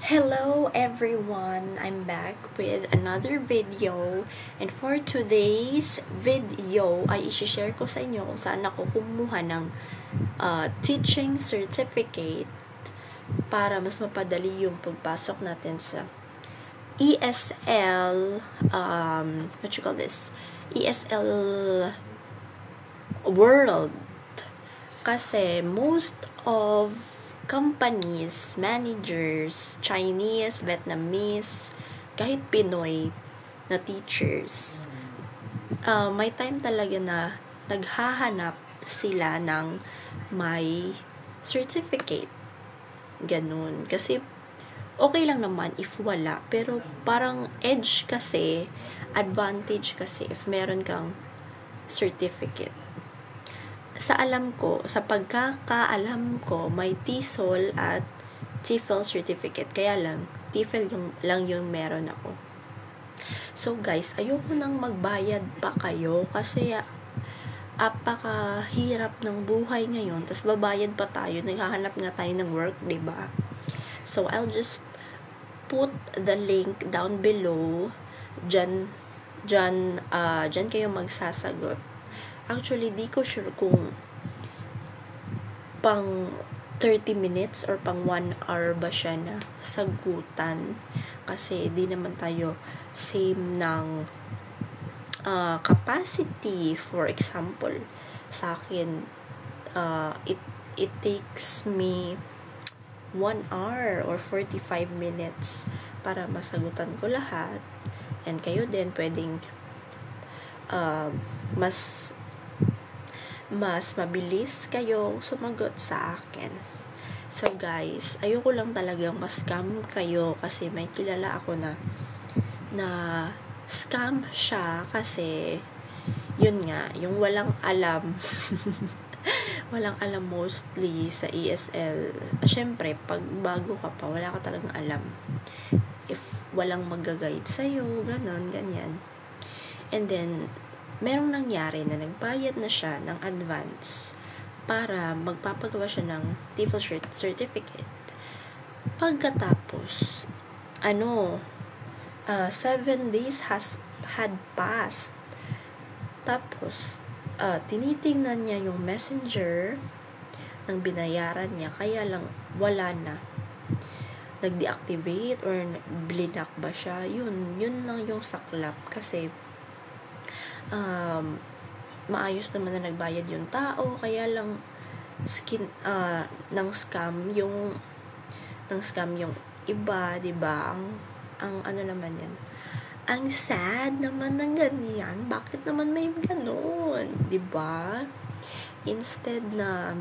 Hello everyone, I'm back with another video, and for today's video ay i-share ko sa inyo kung saan ako kumuha ng teaching certificate para mas mapadali yung pagpasok natin sa ESL ESL world, kasi most of companies, managers, Chinese, Vietnamese, kahit Pinoy na teachers, may time talaga na naghahanap sila ng may certificate. Ganun. Kasi okay lang naman if wala, pero parang edge kasi, advantage kasi if meron kang certificate. Sa pagkakaalam ko, may TESOL at TEFL certificate. Kaya lang, TEFL lang yung meron ako. So guys, ayoko nang magbayad pa kayo kasi apakahirap ng buhay ngayon. Tapos babayad pa tayo, naghahanap nga tayo ng work, diba? So I'll just put the link down below. Diyan kayo magsasagot. Actually, di ko sure kung pang 30 minutes or pang 1 hour ba siya na sagutan. Kasi di naman tayo same ng capacity. For example, sa akin, it takes me 1 hour or 45 minutes para masagutan ko lahat. And kayo din, pwedeng mas mabilis kayo sumagot sa akin. So guys, ayoko lang talagang ma-scam kayo kasi may kilala ako na scam siya kasi yun nga, yung walang alam walang alam mostly sa ESL. Syempre, pag bago ka pa, wala ka talagang alam. If walang mag-guide sa'yo, ganon, ganyan. And then, merong nangyari na nagbayad na siya ng advance para magpapagawa siya ng TEFL certificate. Pagkatapos, 7 days had passed. Tapos, tinitingnan niya yung messenger ng binayaran niya, kaya lang wala na. Nag-deactivate or blinak ba siya? Yun lang yung saklap kasi maayos naman na nagbayad yung tao, kaya lang ng scam yung iba, diba? Ang ano naman yan, ang sad naman ng ganyan. Bakit naman may ganun, diba? Instead na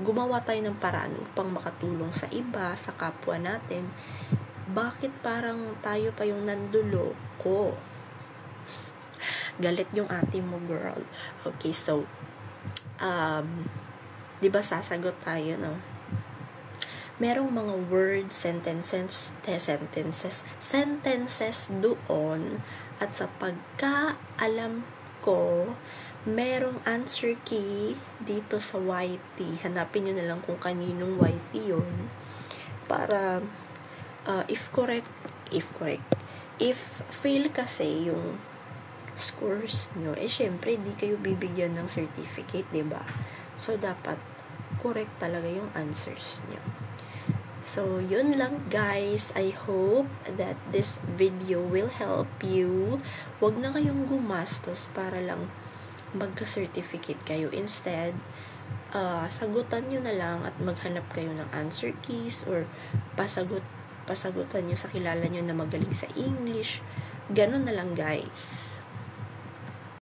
gumawa tayo ng paraan upang makatulong sa iba, sa kapwa natin, bakit parang tayo pa yung nanduloko? Galit yung ate mo, girl. Okay, so diba sasagot tayo, no? Merong mga words, sentences doon, at sa pagkaalam ko, merong answer key dito sa YT. Hanapin nyo na lang kung kaninong YT yun para if fail kasi yung scores nyo, syempre di kayo bibigyan ng certificate, diba? So dapat correct talaga yung answers nyo. So yun lang guys, I hope that this video will help you. Wag na kayong gumastos para lang magka-certificate kayo. Instead, sagutan nyo na lang at maghanap kayo ng answer keys or pasagutan nyo sa kilala nyo na magaling sa English. Ganun na lang guys.